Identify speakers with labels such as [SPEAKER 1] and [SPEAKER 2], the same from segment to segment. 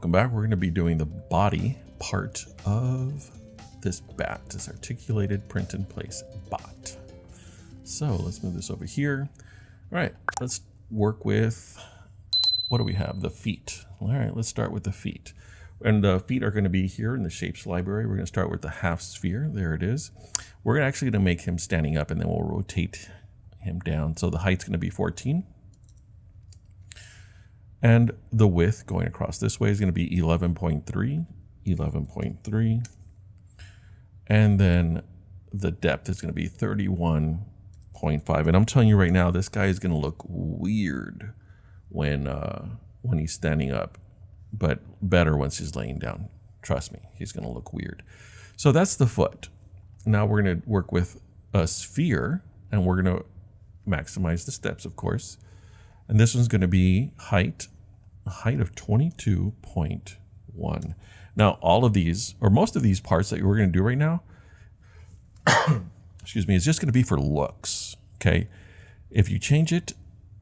[SPEAKER 1] welcome back. We're going to be doing the body part of this bat, this articulated print in place bot. So let's move this over here. All right, let's work with, what do we have? The feet. All right, let's start with the feet. And the feet are going to be here in the shapes library. We're going to start with the half sphere. There it is. We're actually going to make him standing up, and then we'll rotate him down. So the height's going to be 14. And the width going across this way is going to be 11.3, 11.3. And then the depth is going to be 31.5. And I'm telling you right now, this guy is going to look weird when he's standing up, but better once he's laying down. Trust me, he's going to look weird. So that's the foot. Now we're going to work with a sphere, and we're going to maximize the steps, of course. And this one's going to be a height of 22.1. Now, all of these, or most of these parts that we're going to do right now, excuse me, is just going to be for looks, okay? If you change it,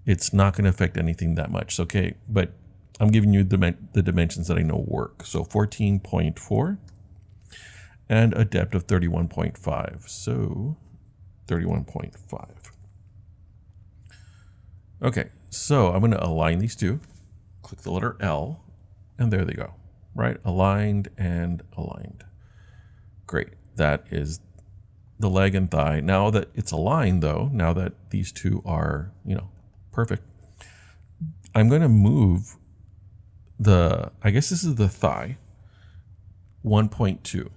[SPEAKER 1] it's not going to affect anything that much, okay? But I'm giving you the dimensions that I know work. So 14.4 and a depth of 31.5. So 31.5. Okay, so I'm going to align these two. Click the letter L, and there they go, right? Aligned and aligned. Great. That is the leg and thigh. Now that it's aligned, though, now that these two are, perfect, I'm going to move I guess this is the thigh, 1.2.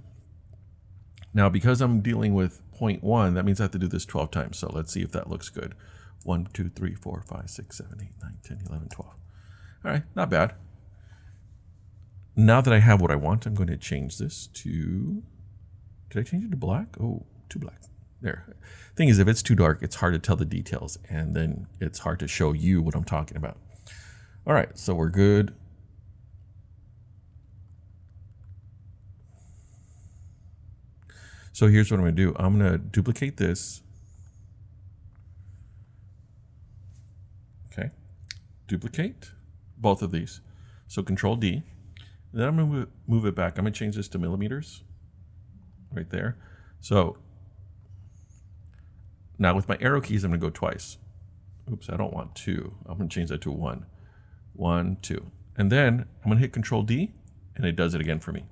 [SPEAKER 1] Now, because I'm dealing with 0.1, that means I have to do this 12 times. So let's see if that looks good. 1, 2, 3, 4, 5, 6, 7, 8, 9, 10, 11, 12. All right, not bad. Now that I have what I want, I'm going to change this to, did I change it to black? Oh, to black. There. Thing is, if it's too dark, it's hard to tell the details, and then it's hard to show you what I'm talking about. All right, so we're good. So here's what I'm going to do. I'm going to duplicate this. Okay, duplicate both of these. So Control D. And then I'm going to move it back. I'm going to change this to millimeters right there. So now with my arrow keys, I'm going to go twice. Oops, I don't want 2. I'm going to change that to 1. 1, 2. And then I'm going to hit Control D, and it does it again for me.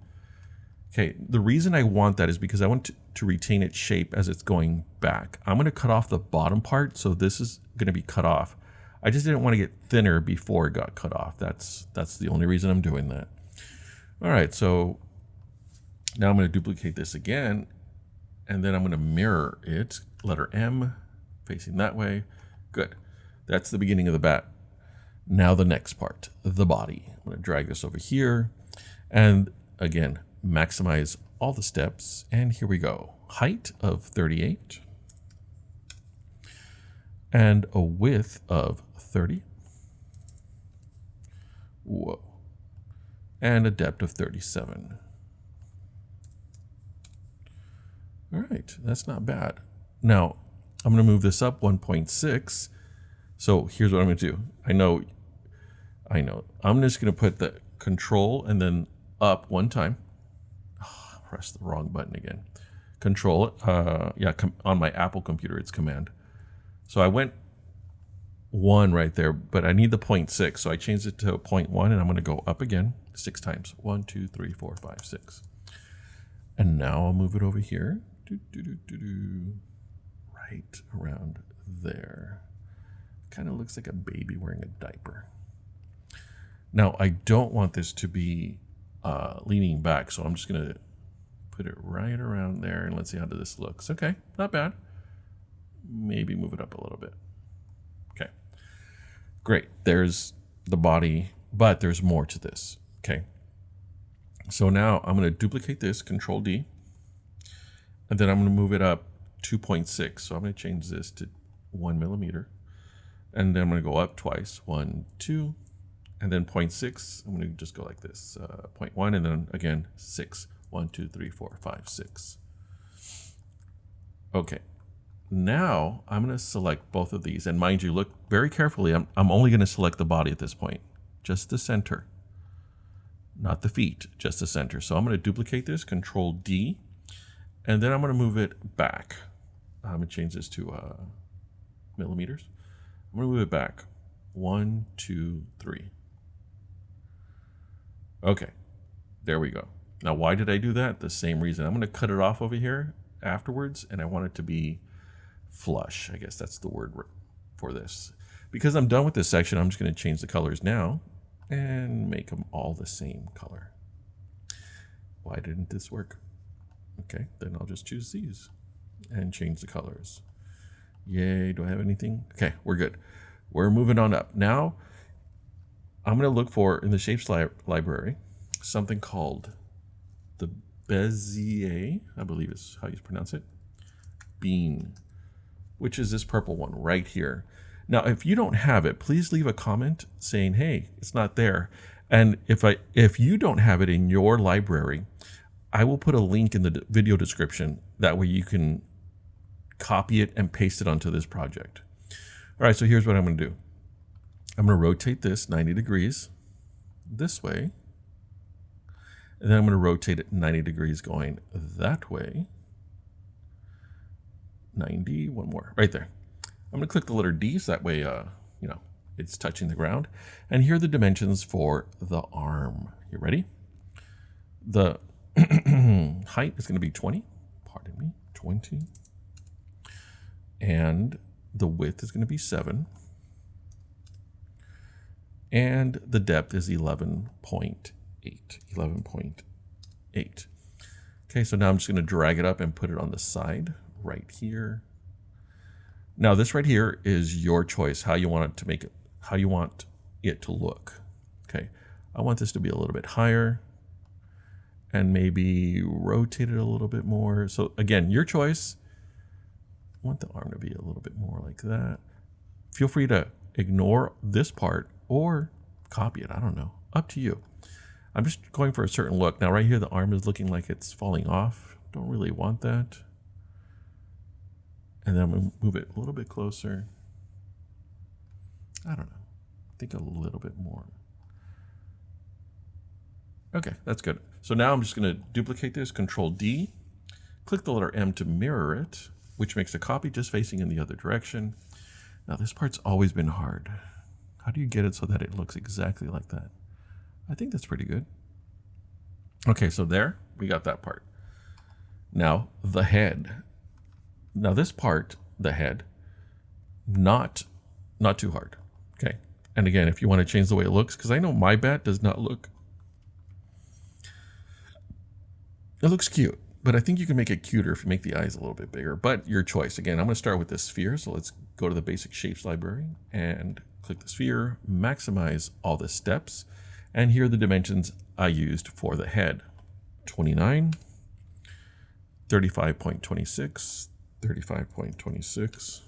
[SPEAKER 1] Okay, the reason I want that is because I want to retain its shape as it's going back. I'm going to cut off the bottom part, so this is going to be cut off. I just didn't want to get thinner before it got cut off. That's the only reason I'm doing that. All right, so now I'm going to duplicate this again, and then I'm going to mirror it, letter M, facing that way. Good. That's the beginning of the bat. Now the next part, the body. I'm going to drag this over here, and again, maximize all the steps, and here we go. Height of 38. And a width of 30. Whoa. And a depth of 37. All right, that's not bad. Now, I'm going to move this up 1.6. So here's what I'm going to do. I know. I'm just going to put the Control and then up one time. Oh, press the wrong button again. Control it. On my Apple computer, it's Command. So I went 1 right there, but I need the 0.6. So I changed it to 0.1, and I'm going to go up again 6 times. 1, 2, 3, 4, 5, 6. And now I'll move it over here. Right around there. Kind of looks like a baby wearing a diaper. Now, I don't want this to be leaning back, so I'm just going to put it right around there, and let's see how this looks. Okay, not bad. Maybe move it up a little bit. Okay, great. There's the body, but there's more to this. Okay, so now I'm going to duplicate this, Control D, and then I'm going to move it up 2.6. So I'm going to change this to 1 millimeter, and then I'm going to go up twice, 1, 2, and then 0.6. I'm going to just go like this, 0.1, and then again 6. 1, 2, 3, 4, 5, 6. Okay. Now I'm going to select both of these, and mind you, look very carefully. I'm only going to select the body at this point, just the center. not the feet, just the center. So I'm going to duplicate this, Control D, and then I'm going to move it back. I'm going to change this to millimeters. I'm going to move it back. 1, 2, 3. Okay, there we go. Now, why did I do that? The same reason. I'm going to cut it off over here afterwards, and I want it to be flush. I guess that's the word for this. Because I'm done with this section, I'm just going to change the colors now and make them all the same color. Why didn't this work? Okay, then I'll just choose these and change the colors. Yay, do I have anything? Okay, we're good. We're moving on up. Now, I'm going to look for, in the Shapes library, something called the Bezier, I believe is how you pronounce it, bean, which is this purple one right here. Now, if you don't have it, please leave a comment saying, hey, it's not there. And if you don't have it in your library, I will put a link in the video description. That way you can copy it and paste it onto this project. All right, so here's what I'm going to do. I'm going to rotate this 90 degrees this way. And then I'm going to rotate it 90 degrees going that way. 90, one more, right there. I'm going to click the letter D so that way, you know, it's touching the ground. And here are the dimensions for the arm. You ready? The height is going to be 20. Pardon me, 20. And the width is going to be 7. And the depth is 11.8. 11.8. Okay, so now I'm just going to drag it up and put it on the side right here. Now this right here is your choice, how you want it to make it, how you want it to look. Okay, I want this to be a little bit higher and maybe rotate it a little bit more. So again, your choice. I want the arm to be a little bit more like that. Feel free to ignore this part or copy it. I don't know. Up to you. I'm just going for a certain look. Now right here, the arm is looking like it's falling off. Don't really want that. And then I'm going to move it a little bit closer. I don't know. I think a little bit more. Okay, that's good. So now I'm just going to duplicate this, Control D, click the letter M to mirror it, which makes a copy just facing in the other direction. Now this part's always been hard. How do you get it so that it looks exactly like that? I think that's pretty good. Okay, so there, we got that part. Now, the head. Now this part, the head, not too hard, okay? And again, if you want to change the way it looks, because I know my bat does not look, it looks cute, but I think you can make it cuter if you make the eyes a little bit bigger, but your choice. Again, I'm going to start with this sphere, so let's go to the basic shapes library and click the sphere, maximize all the steps, and here are the dimensions I used for the head. 29, 35.26, 35.26.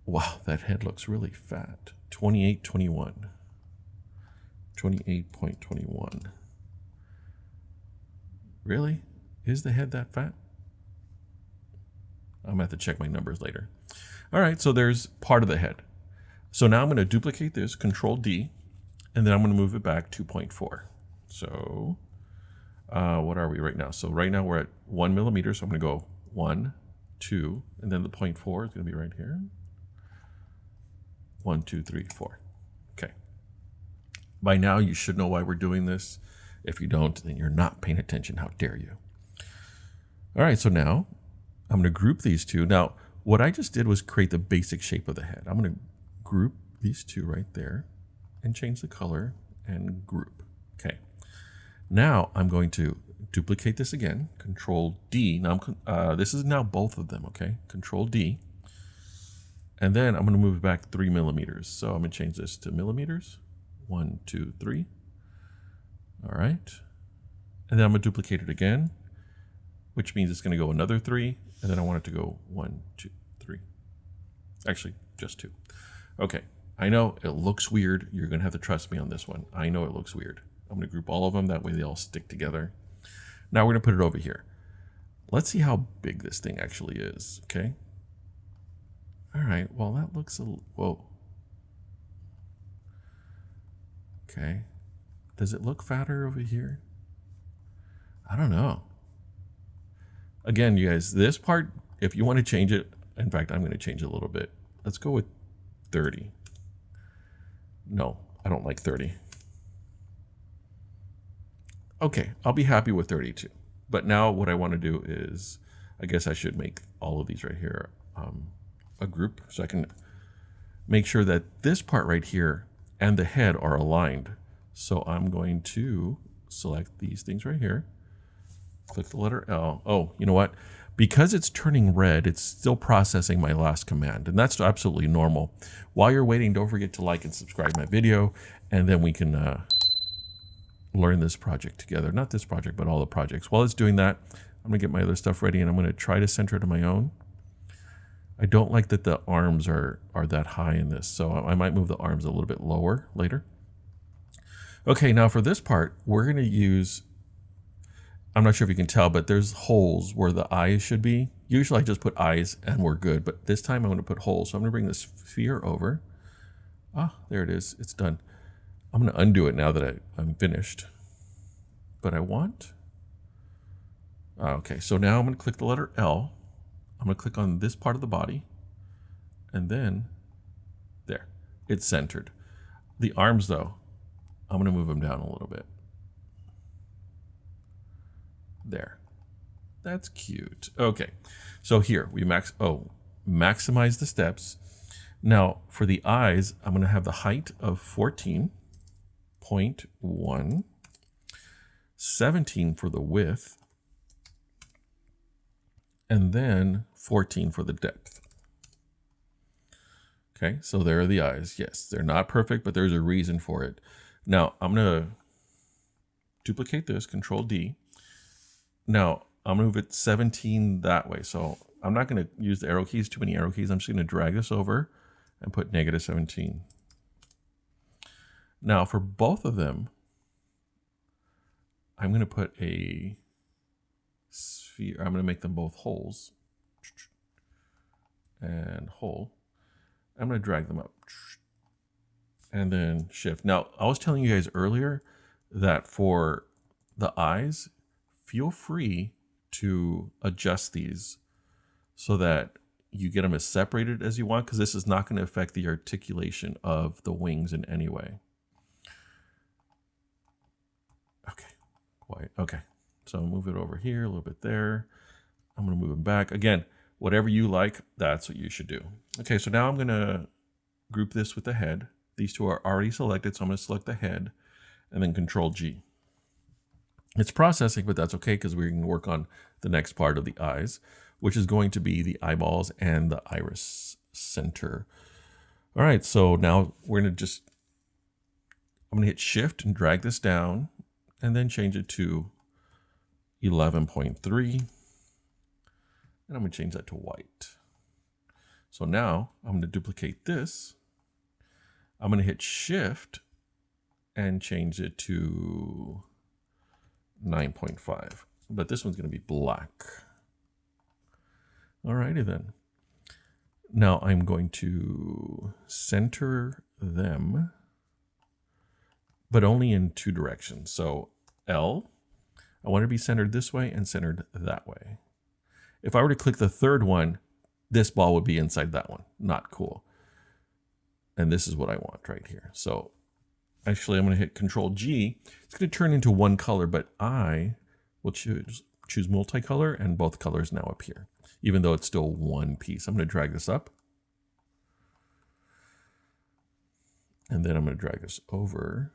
[SPEAKER 1] Wow, that head looks really fat. 28.21, 28.21. Really? Is the head that fat? I'm going to have to check my numbers later. All right, so there's part of the head. So now I'm going to duplicate this, Control D, and then I'm going to move it back 2.4. So what are we right now? So right now we're at 1 millimeter, so I'm going to go 1, 2, and then the 0.4 is going to be right here. 1, 2, 3, 4. Okay. By now you should know why we're doing this. If you don't, then you're not paying attention. How dare you? All right, so now I'm going to group these two. Now, what I just did was create the basic shape of the head. I'm going to group these two right there and change the color and group. Okay. Now I'm going to duplicate this again, Control D. Now this is now both of them, okay? Control D. And then I'm going to move it back 3 millimeters. So I'm going to change this to millimeters. 1, 2, 3. All right. And then I'm going to duplicate it again, which means it's going to go another 3. And then I want it to go 1, 2, 3. Actually, just 2. Okay. I know it looks weird. You're going to have to trust me on this one. I know it looks weird. I'm going to group all of them. That way they all stick together. Now we're going to put it over here. Let's see how big this thing actually is. Okay. All right. Well, that looks a little, whoa. Okay. Does it look fatter over here? I don't know. Again, you guys, this part, if you want to change it, in fact, I'm going to change it a little bit. Let's go with 30. No, I don't like 30. Okay, I'll be happy with 32. But now what I want to do is, I guess I should make all of these right here a group, so I can make sure that this part right here and the head are aligned. So I'm going to select these things right here. Click the letter L. Oh, you know what? Because it's turning red, it's still processing my last command, and that's absolutely normal. While you're waiting, don't forget to like and subscribe my video, and then we can learn this project together. Not this project, but all the projects. While it's doing that, I'm gonna get my other stuff ready, and I'm gonna try to center it on my own. I don't like that the arms are that high in this, so I might move the arms a little bit lower later. Okay, now for this part, we're gonna use, I'm not sure if you can tell, but there's holes where the eyes should be. Usually I just put eyes and we're good, but this time I'm going to put holes. So I'm going to bring this sphere over. Ah, there it is. It's done. I'm going to undo it now that I'm finished. But I want... Okay, so now I'm going to click the letter L. I'm going to click on this part of the body. And then, there. It's centered. The arms, though, I'm going to move them down a little bit. There. That's cute. Okay. So here we maximize the steps. Now for the eyes, I'm going to have the height of 14.1, 17 for the width, and then 14 for the depth. Okay. So there are the eyes. Yes, they're not perfect, but there's a reason for it. Now I'm going to duplicate this, Control D. Now, I'm going to move it 17 that way. So I'm not going to use the arrow keys, too many arrow keys. I'm just going to drag this over and put -17. Now, for both of them, I'm going to put a sphere. I'm going to make them both holes. And hole. I'm going to drag them up. And then shift. Now, I was telling you guys earlier that for the eyes, feel free to adjust these so that you get them as separated as you want, because this is not going to affect the articulation of the wings in any way. Okay, quiet. Okay, so I'll move it over here, a little bit there. I'm going to move them back. Again, whatever you like, that's what you should do. Okay, so now I'm going to group this with the head. These two are already selected, so I'm going to select the head and then Control G. It's processing, but that's okay because we're going to work on the next part of the eyes, which is going to be the eyeballs and the iris center. All right, so now we're going to I'm going to hit Shift and drag this down and then change it to 11.3. And I'm going to change that to white. So now I'm going to duplicate this. I'm going to hit Shift and change it to 9.5, but this one's going to be black. Alrighty then. Now I'm going to center them, but only in two directions. So L, I want to be centered this way and centered that way. If I were to click the third one, this ball would be inside that one. Not cool. And this is what I want right here. So actually, I'm going to hit Control G. It's going to turn into one color, but I will choose multicolor, and both colors now appear, even though it's still one piece. I'm going to drag this up. And then I'm going to drag this over.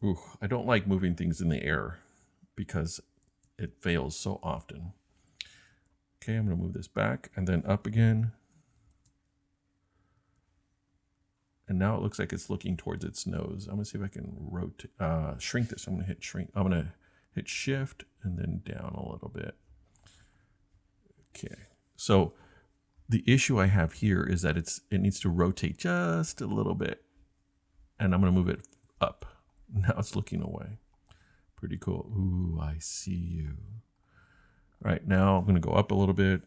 [SPEAKER 1] Ooh, I don't like moving things in the air because it fails so often. Okay, I'm going to move this back and then up again. And now it looks like it's looking towards its nose. I'm gonna see if I can rotate, shrink this. I'm gonna hit shrink. I'm gonna hit Shift and then down a little bit. Okay. So the issue I have here is that it needs to rotate just a little bit, and I'm gonna move it up. Now it's looking away. Pretty cool. Ooh, I see you. All right, now I'm gonna go up a little bit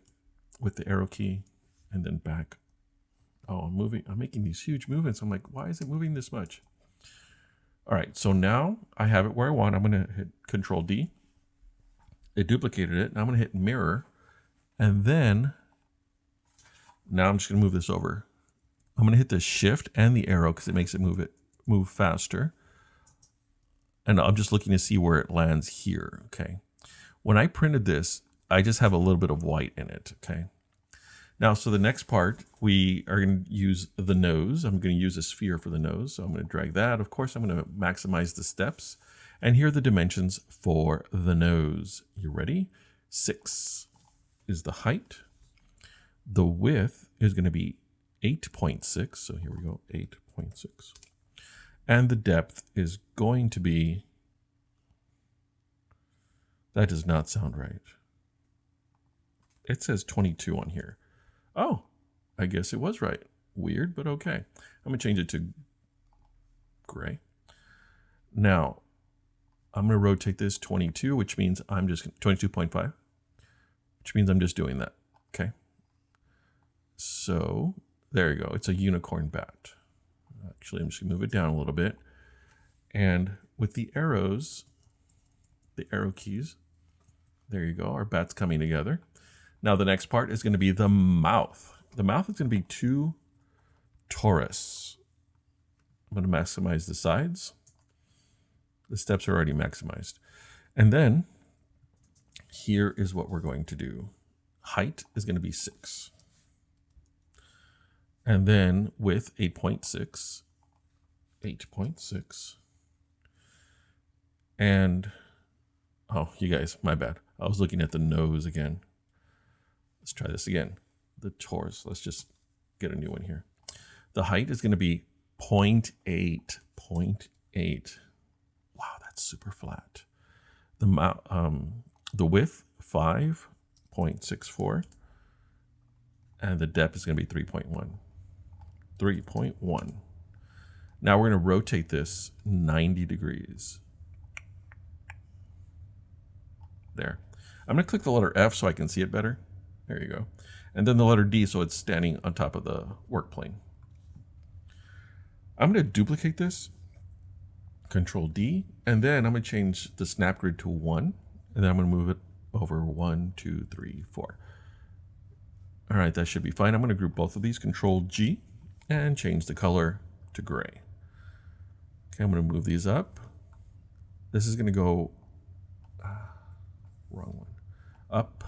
[SPEAKER 1] with the arrow key, and then back. Oh, I'm making these huge movements. I'm like, why is it moving this much? All right, so now I have it where I want. I'm going to hit Control D. It duplicated it. Now I'm going to hit mirror. And then now I'm just going to move this over. I'm going to hit the shift and the arrow because it makes it move faster. And I'm just looking to see where it lands here. Okay. When I printed this, I just have a little bit of white in it. Okay. Now, so the next part, we are going to use the nose. I'm going to use a sphere for the nose. So I'm going to drag that. Of course, I'm going to maximize the steps. And here are the dimensions for the nose. You ready? 6 is the height. The width is going to be 8.6. So here we go, 8.6. And the depth is going to be, that does not sound right. It says 22 on here. Oh, I guess it was right. Weird, but okay. I'm going to change it to gray. Now, I'm going to rotate this 22, which means I'm just 22.5, which means I'm just doing that. Okay. So there you go. It's a unicorn bat. Actually, I'm just going to move it down a little bit. And with the arrows, the arrow keys, there you go. Our bat's coming together. Now the next part is going to be the mouth. The mouth is going to be 2 torus. I'm going to maximize the sides. The steps are already maximized. And then here is what we're going to do. Height is going to be 6. And then width 8.6. 8.6. And, oh, you guys, my bad. I was looking at the nose again. Let's try this again. The torus. Let's just get a new one here. The height is going to be 0.8. 0.8. Wow, that's super flat. The width 5.64. And the depth is going to be 3.1. 3.1. Now we're going to rotate this 90 degrees. There. I'm going to click the letter F so I can see it better. There you go. And then the letter D so it's standing on top of the work plane. I'm going to duplicate this. Control D. And then I'm going to change the snap grid to 1. And then I'm going to move it over 1, 2, 3, 4. All right, that should be fine. I'm going to group both of these. Control G and change the color to gray. Okay, I'm going to move these up. This is going to go wrong one. Up.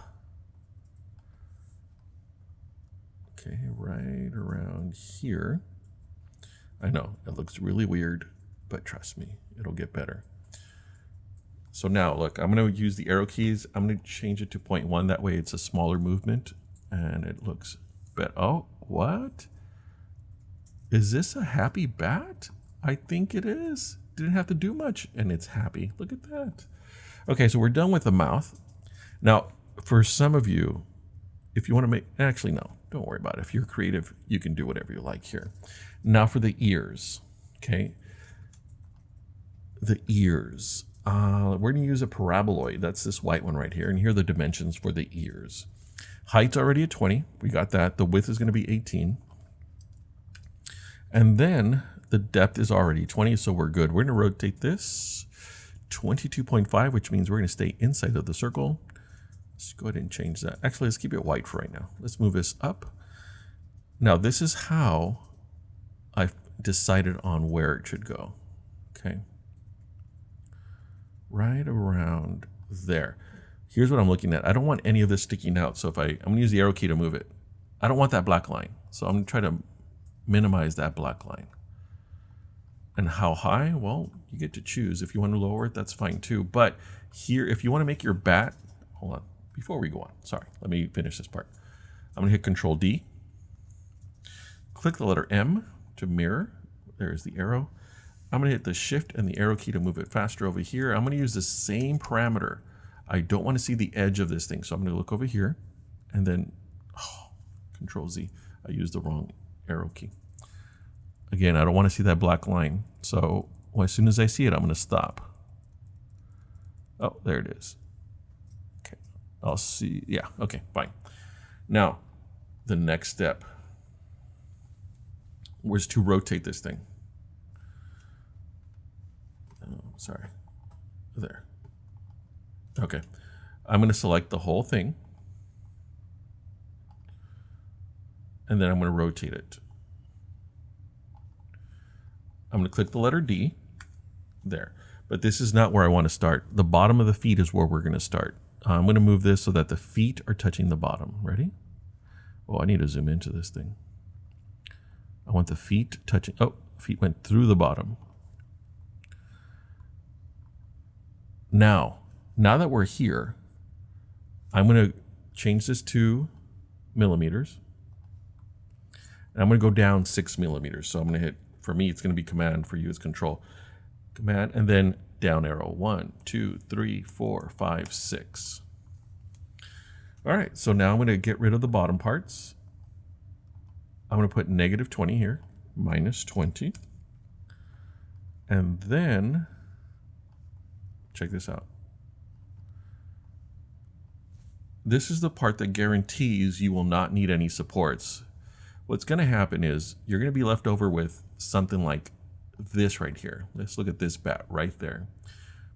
[SPEAKER 1] Okay, right around here. I know, it looks really weird, but trust me, it'll get better. So now, look, I'm going to use the arrow keys. I'm going to change it to 0.1. That way it's a smaller movement, and it looks better. Oh, what? Is this a happy bat? I think it is. Didn't have to do much, and it's happy. Look at that. Okay, so we're done with the mouth. Now, for some of you, if you want to make, actually, no, don't worry about it. If you're creative, you can do whatever you like here. Now for the ears, okay? The ears. We're going to use a paraboloid. That's this white one right here. And here are the dimensions for the ears. Height's already at 20. We got that. The width is going to be 18. And then the depth is already 20, so we're good. We're going to rotate this 22.5, which means we're going to stay inside of the circle. Let's go ahead and change that. Actually, let's keep it white for right now. Let's move this up. Now, this is how I've decided on where it should go. Okay. Right around there. Here's what I'm looking at. I don't want any of this sticking out. So I'm going to use the arrow key to move it. I don't want that black line. So I'm going to try to minimize that black line. And how high? Well, you get to choose. If you want to lower it, that's fine too. But here, if you want to make your bat, hold on. Before we go on, sorry, let me finish this part. I'm going to hit Control D. Click the letter M to mirror. There's the arrow. I'm going to hit the Shift and the arrow key to move it faster over here. I'm going to use the same parameter. I don't want to see the edge of this thing, so I'm going to look over here and then Control Z. I used the wrong arrow key. Again, I don't want to see that black line, so as soon as I see it, I'm going to stop. Oh, there it is. Okay, I'll see. Yeah, okay, fine. Now, the next step was to rotate this thing. sorry, there. Okay, I'm going to select the whole thing, and then I'm going to rotate it. I'm going to click the letter D, there. But this is not where I want to start. The bottom of the feet is where we're going to start. I'm going to move this so that the feet are touching the bottom. Ready? Oh, I need to zoom into this thing. I want the feet touching. Oh, feet went through the bottom. Now that we're here, I'm going to change this to millimeters. And I'm going to go down 6 millimeters. So I'm going to hit, for me, it's going to be command. For you, it's control. Command, and then down arrow. 1, 2, 3, 4, 5, 6. All right, so now I'm going to get rid of the bottom parts. I'm going to put -20 here, -20. And then, check this out. This is the part that guarantees you will not need any supports. What's going to happen is you're going to be left over with something like this right here. Let's look at this bat right there.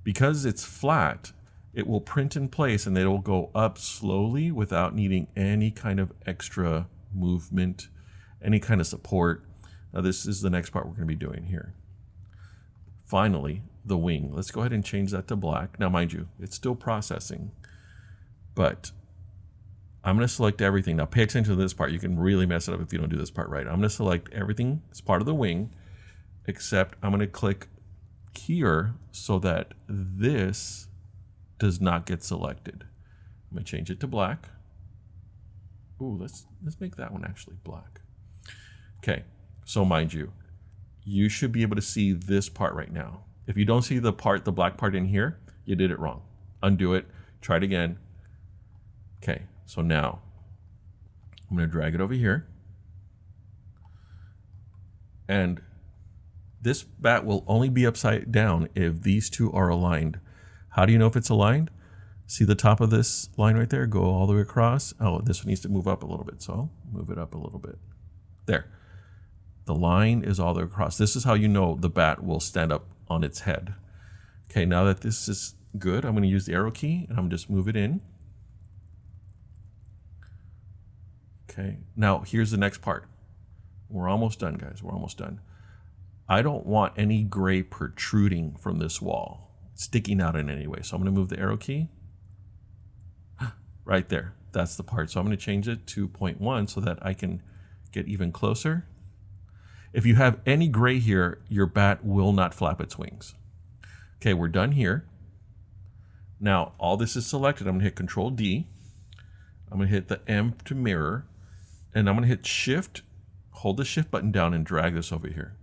[SPEAKER 1] Because it's flat, it will print in place and it will go up slowly without needing any kind of extra movement, any kind of support. Now this is the next part we're going to be doing here. Finally, the wing. Let's go ahead and change that to black. Now mind you, it's still processing, but I'm going to select everything. Now pay attention to this part. You can really mess it up if you don't do this part right. I'm going to select everything as part of the wing, except I'm going to click here so that this does not get selected. I'm going to change it to black. Ooh, let's make that one actually black. Okay, so mind you, you should be able to see this part right now. If you don't see the black part in here, you did it wrong. Undo it, try it again. Okay, so now I'm going to drag it over here. And this bat will only be upside down if these two are aligned. How do you know if it's aligned? See the top of this line right there? Go all the way across. Oh, this one needs to move up a little bit, so I'll move it up a little bit. There. The line is all the way across. This is how you know the bat will stand up on its head. Okay, now that this is good, I'm going to use the arrow key and I'm just move it in. Okay, now here's the next part. We're almost done, guys. We're almost done. I don't want any gray protruding from this wall, sticking out in any way. So I'm going to move the arrow key right there. That's the part. So I'm going to change it to 0.1 so that I can get even closer. If you have any gray here, your bat will not flap its wings. Okay, we're done here. Now, all this is selected. I'm going to hit Control D. I'm going to hit the M to mirror. And I'm going to hit Shift, hold the Shift button down and drag this over here.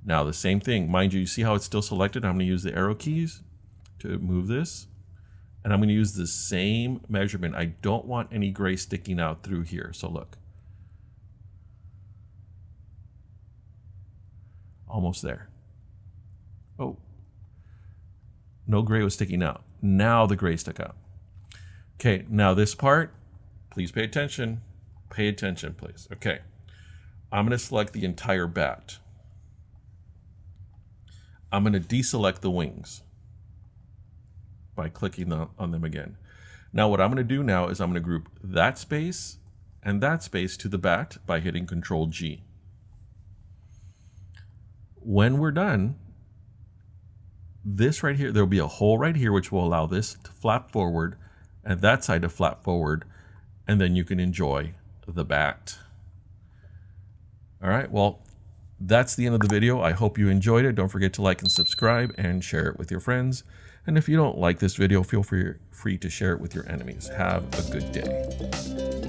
[SPEAKER 1] Now the same thing, mind you, you see how it's still selected? I'm going to use the arrow keys to move this. And I'm going to use the same measurement. I don't want any gray sticking out through here. So look. Almost there. Oh. No gray was sticking out. Now the gray stuck out. Okay, now this part, please pay attention. Pay attention, please. Okay. I'm going to select the entire bat. I'm going to deselect the wings by clicking on them again. Now what I'm going to do now is I'm going to group that space and that space to the bat by hitting Control G. When we're done, this right here, there'll be a hole right here which will allow this to flap forward and that side to flap forward, and then you can enjoy the bat. All right, well, that's the end of the video. I hope you enjoyed it. Don't forget to like and subscribe and share it with your friends. And if you don't like this video, feel free to share it with your enemies. Have a good day.